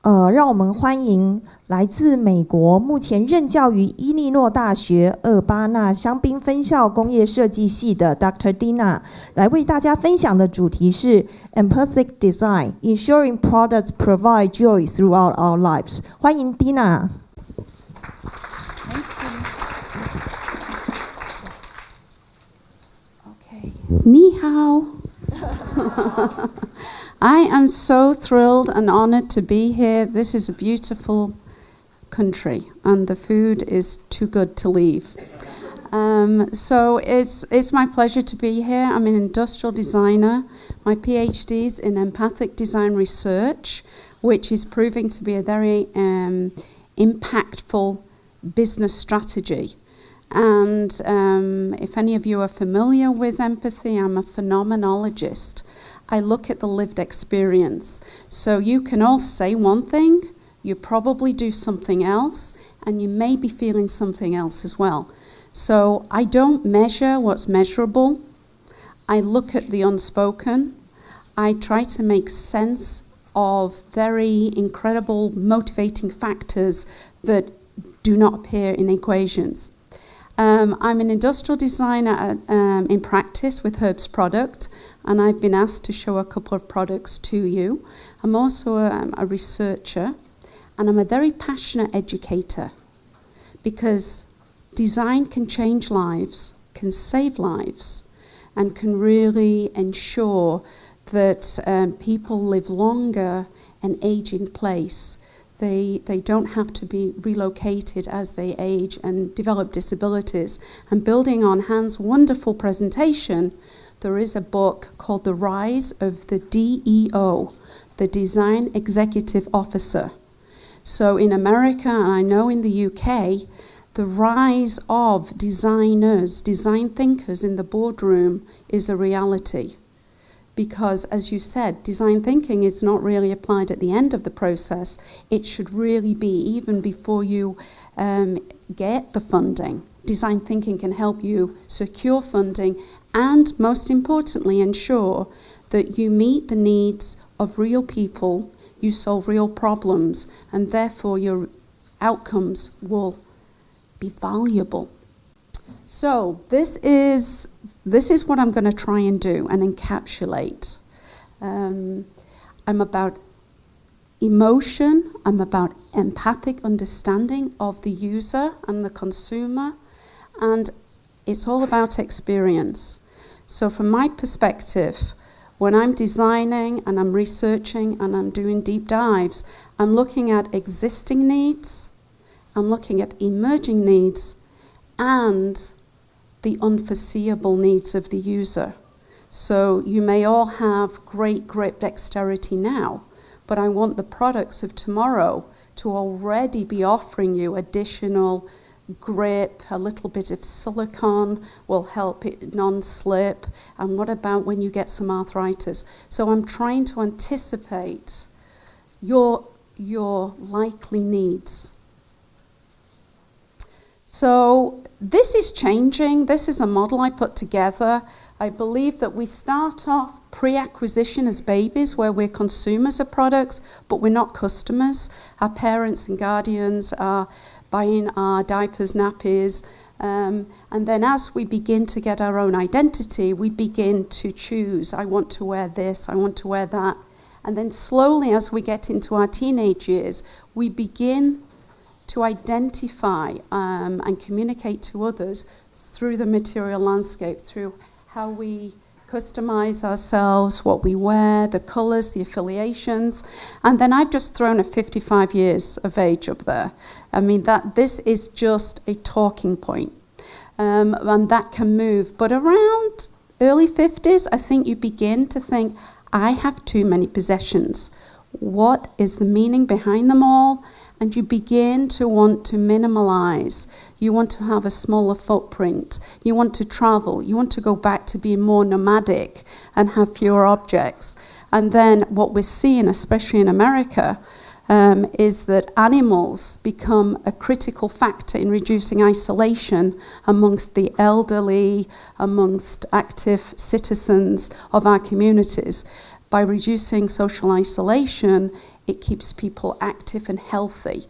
让我们欢迎来自美国，目前任教于伊利诺大学厄巴纳香槟分校工业设计系的 Dr. Deana 来为大家分享的主题是 Empathic Design, Ensuring Products Provide Joy Throughout Our Lives。欢迎 Deana。你好。I am so thrilled and honored to be here. This is a beautiful country, and the food is too good to leave. So it's my pleasure to be here. I'm an industrial designer. My PhD is in empathic design research, which is proving to be a very impactful business strategy. And if any of you are familiar with empathy, I'm a phenomenologist. I look at the lived experience. So you can all say one thing, you probably do something else, and you may be feeling something else as well. So I don't measure what's measurable. I look at the unspoken. I try to make sense of very incredible motivating factors that do not appear in equations. I'm an industrial designer in practice with Herb's Product, and I've been asked to show a couple of products to you. I'm also a researcher, and I'm a very passionate educator, because design can change lives, can save lives, and can really ensure that people live longer and age in place. They don't have to be relocated as they age and develop disabilities. And building on Hans' wonderful presentation, there is a book called The Rise of the DEO, the Design Executive Officer. So in America, and I know in the UK, the rise of designers, design thinkers in the boardroom is a reality. Because, as you said, design thinking is not really applied at the end of the process. It should really be even before you get the funding. Design thinking can help you secure funding and, most importantly, ensure that you meet the needs of real people, you solve real problems, and therefore your outcomes will be valuable. So this is what I'm going to try and do and encapsulate. I'm about emotion, I'm about empathic understanding of the user and the consumer, and it's all about experience. So from my perspective, when I'm designing and I'm researching and I'm doing deep dives, I'm looking at existing needs, I'm looking at emerging needs, and the unforeseeable needs of the user. So you may all have great grip dexterity now, but I want the products of tomorrow to already be offering you additional grip, a little bit of silicone will help it non-slip, and what about when you get some arthritis? So I'm trying to anticipate your likely needs. So this is changing. This is a model I put together. I believe that we start off pre-acquisition as babies, where we're consumers of products, but we're not customers. Our parents and guardians are buying our diapers, nappies, and then as we begin to get our own identity, we begin to choose. I want to wear this, I want to wear that. And then slowly, as we get into our teenage years, we begin to identify and communicate to others through the material landscape, through how we customize ourselves, what we wear, the colors, the affiliations. And then I've just thrown a 55 years of age up there. I mean, this is just a talking point. And that can move. But around early 50s, I think you begin to think, I have too many possessions. What is the meaning behind them all? And you begin to want to minimalize. You want to have a smaller footprint. You want to travel. You want to go back to being more nomadic and have fewer objects. And then what we're seeing, especially in America, is that animals become a critical factor in reducing isolation amongst the elderly, amongst active citizens of our communities. By reducing social isolation, it keeps people active and healthy,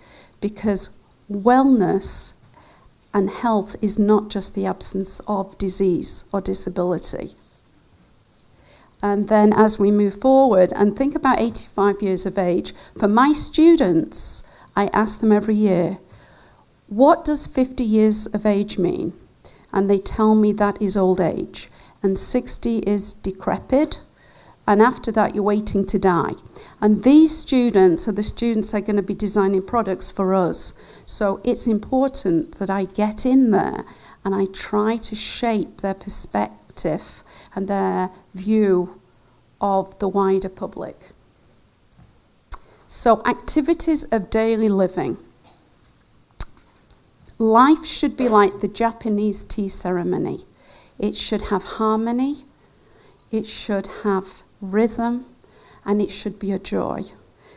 because wellness and health is not just the absence of disease or disability. And then as we move forward and think about 85 years of age, for my students, I ask them every year, what does 50 years of age mean? And they tell me that is old age. And 60 is decrepit. And after that, you're waiting to die. And these students are the students that are going to be designing products for us. So it's important that I get in there and I try to shape their perspective and their view of the wider public. So activities of daily living. Life should be like the Japanese tea ceremony. It should have harmony, it should have rhythm, and it should be a joy.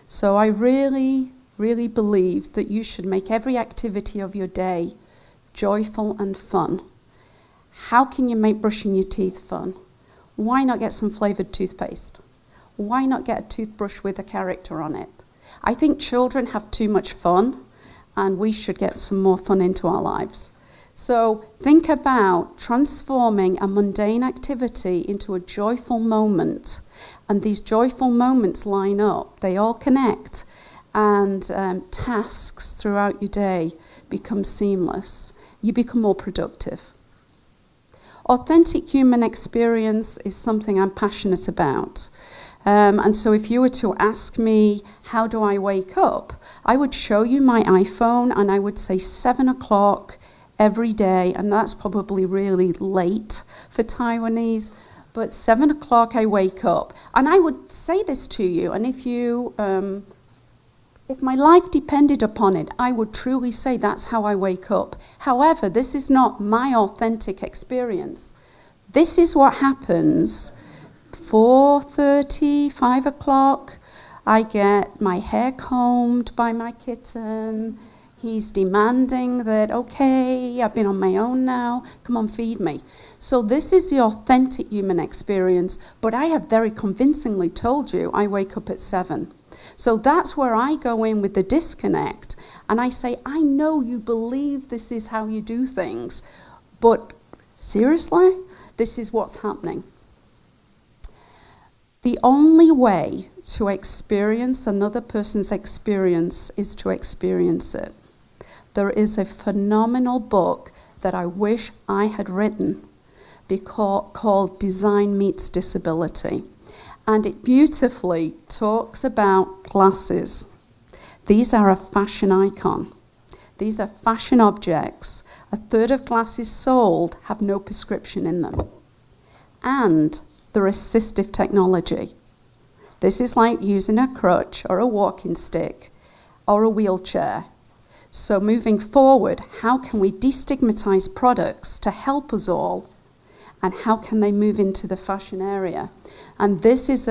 So I really, really believe that you should make every activity of your day joyful and fun. How can you make brushing your teeth fun? Why not get some flavoured toothpaste? Why not get a toothbrush with a character on it? I think children have too much fun, and we should get some more fun into our lives. So think about transforming a mundane activity into a joyful moment. And these joyful moments line up, they all connect, and tasks throughout your day become seamless. You become more productive. Authentic human experience is something I'm passionate about. And so if you were to ask me, how do I wake up? I would show you my iPhone and I would say 7 o'clock every day, and that's probably really late for Taiwanese, but 7 o'clock I wake up. And I would say this to you, and if my life depended upon it, I would truly say that's how I wake up. However, this is not my authentic experience. This is what happens 4:30, 5 o'clock. I get my hair combed by my kitten. He's demanding that, okay, I've been on my own now, come on, feed me. So this is the authentic human experience, but I have very convincingly told you I wake up at 7. So that's where I go in with the disconnect, and I say, I know you believe this is how you do things, but seriously, this is what's happening. The only way to experience another person's experience is to experience it. There is a phenomenal book that I wish I had written called Design Meets Disability. And it beautifully talks about glasses. These are a fashion icon. These are fashion objects. A third of glasses sold have no prescription in them. And they're assistive technology. This is like using a crutch or a walking stick or a wheelchair. So moving forward, how can we destigmatize products to help us all? And how can they move into the fashion area? And this is,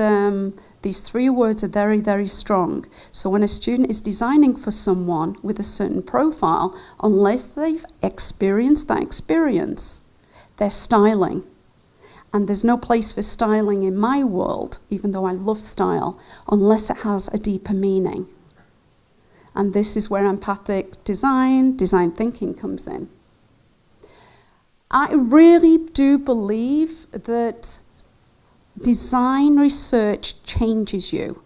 these 3 words are very, very strong. So when a student is designing for someone with a certain profile, unless they've experienced that experience, they're styling. And there's no place for styling in my world, even though I love style, unless it has a deeper meaning. And this is where empathic design thinking comes in. I really do believe that design research changes you.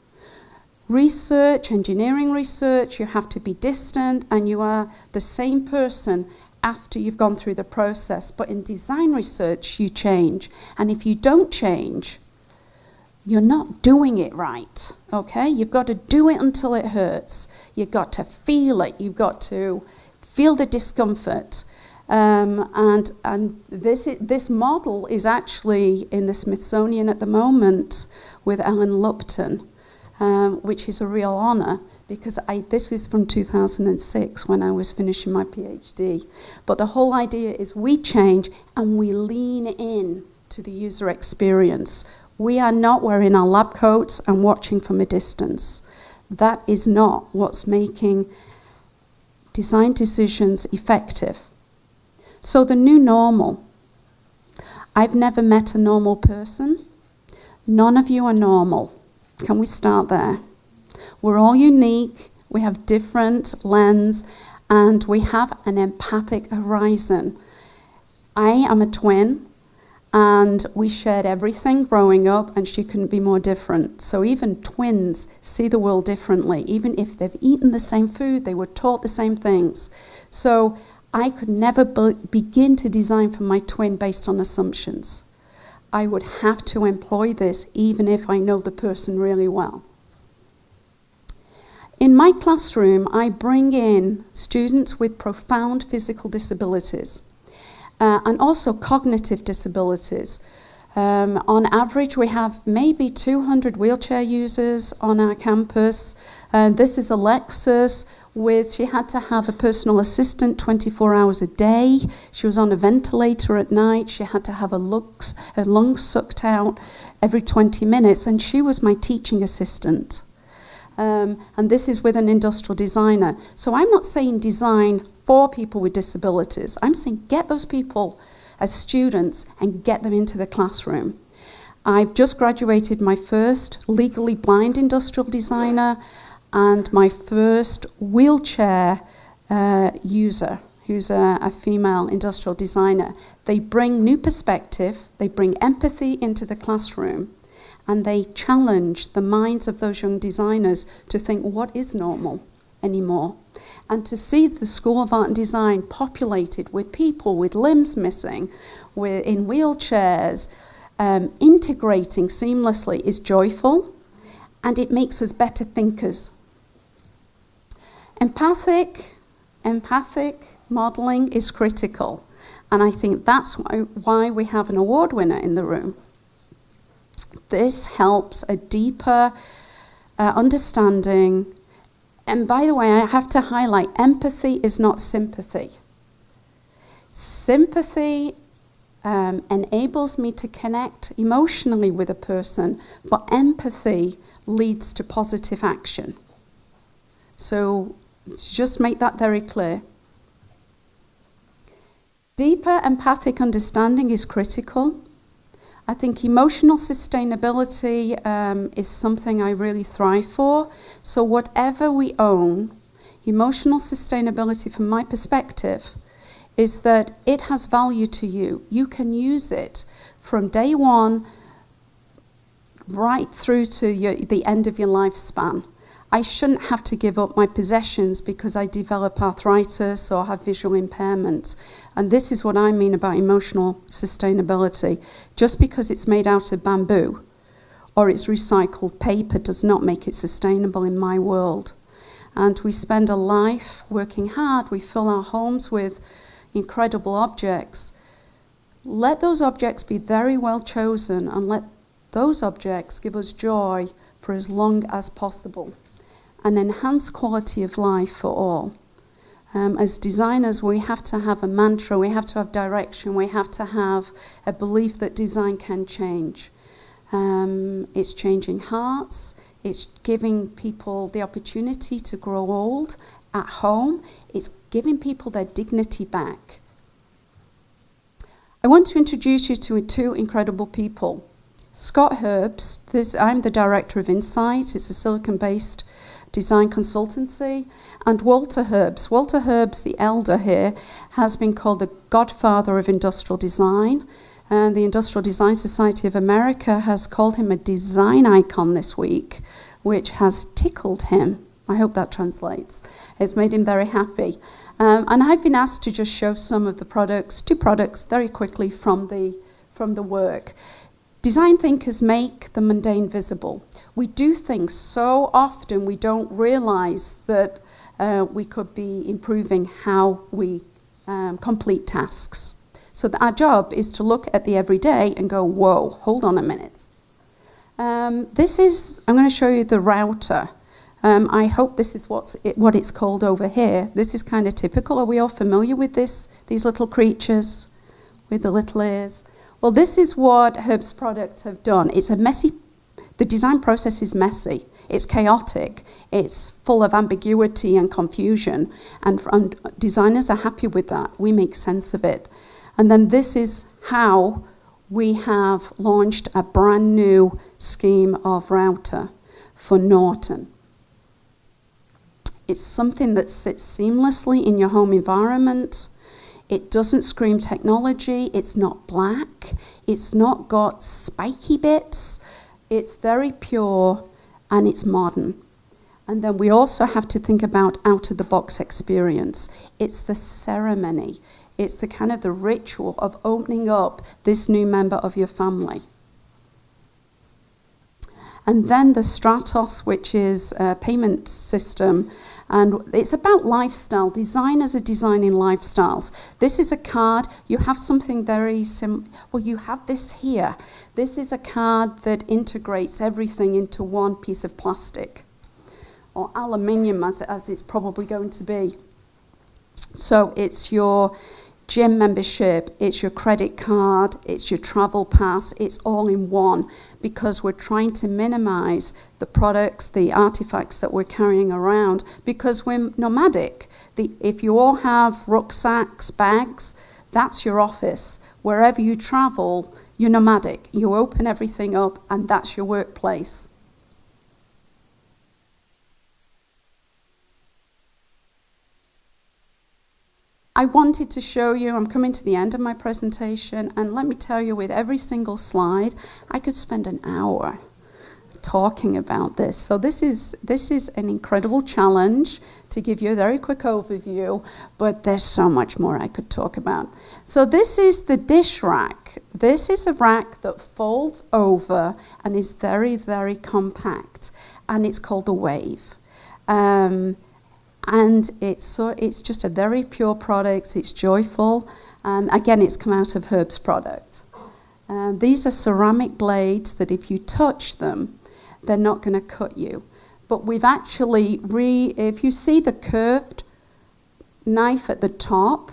Research, engineering research, you have to be distant and you are the same person after you've gone through the process. But in design research, you change. And if you don't change, you're not doing it right, okay? You've got to do it until it hurts. You've got to feel it. You've got to feel the discomfort. And this model is actually in the Smithsonian at the moment with Ellen Lupton, which is a real honor, because this was from 2006 when I was finishing my PhD. But the whole idea is we change and we lean in to the user experience. We are not wearing our lab coats and watching from a distance. That is not what's making design decisions effective. So the new normal. I've never met a normal person. None of you are normal. Can we start there? We're all unique, we have different lens, and we have an empathic horizon. I am a twin, and we shared everything growing up, and she couldn't be more different. So even twins see the world differently. Even if they've eaten the same food, they were taught the same things. So I could never begin to design for my twin based on assumptions. I would have to employ this even if I know the person really well. In my classroom, I bring in students with profound physical disabilities and also cognitive disabilities. On average, we have maybe 200 wheelchair users on our campus. This is Alexis. She had to have a personal assistant 24 hours a day. She was on a ventilator at night. She had to have her lungs sucked out every 20 minutes, and she was my teaching assistant. And this is with an industrial designer. So I'm not saying design for people with disabilities. I'm saying get those people as students and get them into the classroom. I've just graduated my first legally blind industrial designer and my first wheelchair user, who's a female industrial designer. They bring new perspective, they bring empathy into the classroom, and they challenge the minds of those young designers to think, what is normal anymore? And to see the School of Art and Design populated with people with limbs missing, in wheelchairs, integrating seamlessly is joyful, and it makes us better thinkers. Empathic modelling is critical, and I think that's why we have an award winner in the room. This helps a deeper understanding. And by the way, I have to highlight, empathy is not sympathy. Sympathy enables me to connect emotionally with a person, but empathy leads to positive action. So just make that very clear. Deeper empathic understanding is critical. I think emotional sustainability is something I really thrive for. So whatever we own, emotional sustainability from my perspective is that it has value to you. You can use it from day one right through to the end of your lifespan. I shouldn't have to give up my possessions because I develop arthritis or have visual impairment. And this is what I mean about emotional sustainability. Just because it's made out of bamboo or it's recycled paper does not make it sustainable in my world. And we spend a life working hard. We fill our homes with incredible objects. Let those objects be very well chosen and let those objects give us joy for as long as possible and enhance quality of life for all. As designers, we have to have a mantra, we have to have direction, we have to have a belief that design can change. It's changing hearts, it's giving people the opportunity to grow old at home, it's giving people their dignity back. I want to introduce you to two incredible people. Scott Herbst, I'm the director of Insight, it's a Silicon-based design consultancy, and Walter Herbst. Walter Herbst, the elder here, has been called the godfather of industrial design, and the Industrial Design Society of America has called him a design icon this week, which has tickled him. I hope that translates. It's made him very happy. And I've been asked to just show some of the products, two products, very quickly from the work. Design thinkers make the mundane visible. We do things so often we don't realize that we could be improving how we complete tasks. So our job is to look at the everyday and go, whoa, hold on a minute. I'm going to show you the router. I hope this is what it's called over here. This is kind of typical. Are we all familiar with these little creatures with the little ears? Well, this is what Herbst's products have done. The design process is messy. It's chaotic. It's full of ambiguity and confusion. And designers are happy with that. We make sense of it. And then this is how we have launched a brand new scheme of router for Norton. It's something that sits seamlessly in your home environment. It doesn't scream technology. It's not black. It's not got spiky bits. It's very pure and it's modern. And then we also have to think about out-of-the-box experience. It's the ceremony. It's the kind of the ritual of opening up this new member of your family. And then the Stratos, which is a payment system, and it's about lifestyle. Designers are designing lifestyles. This is a card. You have something very well, you have this here. This is a card that integrates everything into one piece of plastic, or aluminium as it's probably going to be. So it's your gym membership, it's your credit card, it's your travel pass, it's all in one, because we're trying to minimize the products, the artifacts that we're carrying around, because we're nomadic. If you all have rucksacks, bags, that's your office. Wherever you travel, you're nomadic. You open everything up and that's your workplace. I wanted to show you, I'm coming to the end of my presentation, and let me tell you, with every single slide, I could spend an hour talking about this. So this is an incredible challenge to give you a very quick overview, but there's so much more I could talk about. So this is the dish rack. This is a rack that folds over and is very, very compact, and it's called the Wave. And it's just a very pure product. It's joyful, and again, it's come out of Herb's product. These are ceramic blades that if you touch them, they're not going to cut you. But we've actually, if you see the curved knife at the top,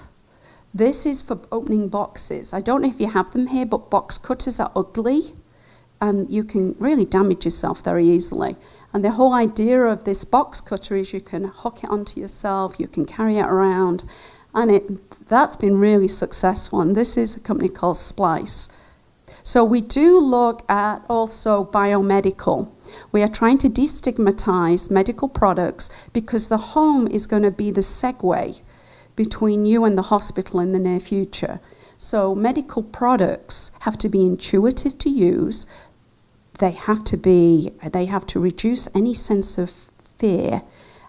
this is for opening boxes. I don't know if you have them here, but box cutters are ugly, and you can really damage yourself very easily. And the whole idea of this box cutter is you can hook it onto yourself, you can carry it around, and that's been really successful. And this is a company called Splice. So we do look at also biomedical. We are trying to destigmatize medical products because the home is going to be the segue between you and the hospital in the near future. So medical products have to be intuitive to use. They have to reduce any sense of fear,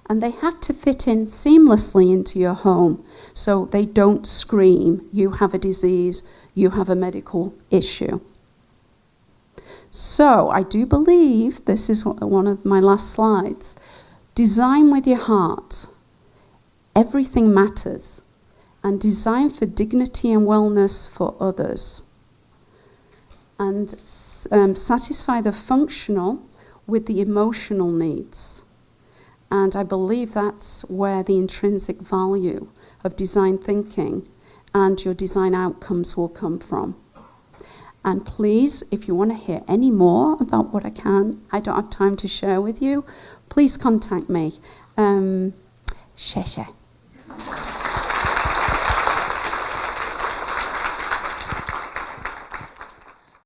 and they have to fit in seamlessly into your home so they don't scream, you have a disease, you have a medical issue. So I do believe, this is one of my last slides, design with your heart. Everything matters, and design for dignity and wellness for others. And satisfy the functional with the emotional needs. And I believe that's where the intrinsic value of design thinking and your design outcomes will come from. And please, if you want to hear any more about what I don't have time to share with you, please contact me. 谢谢。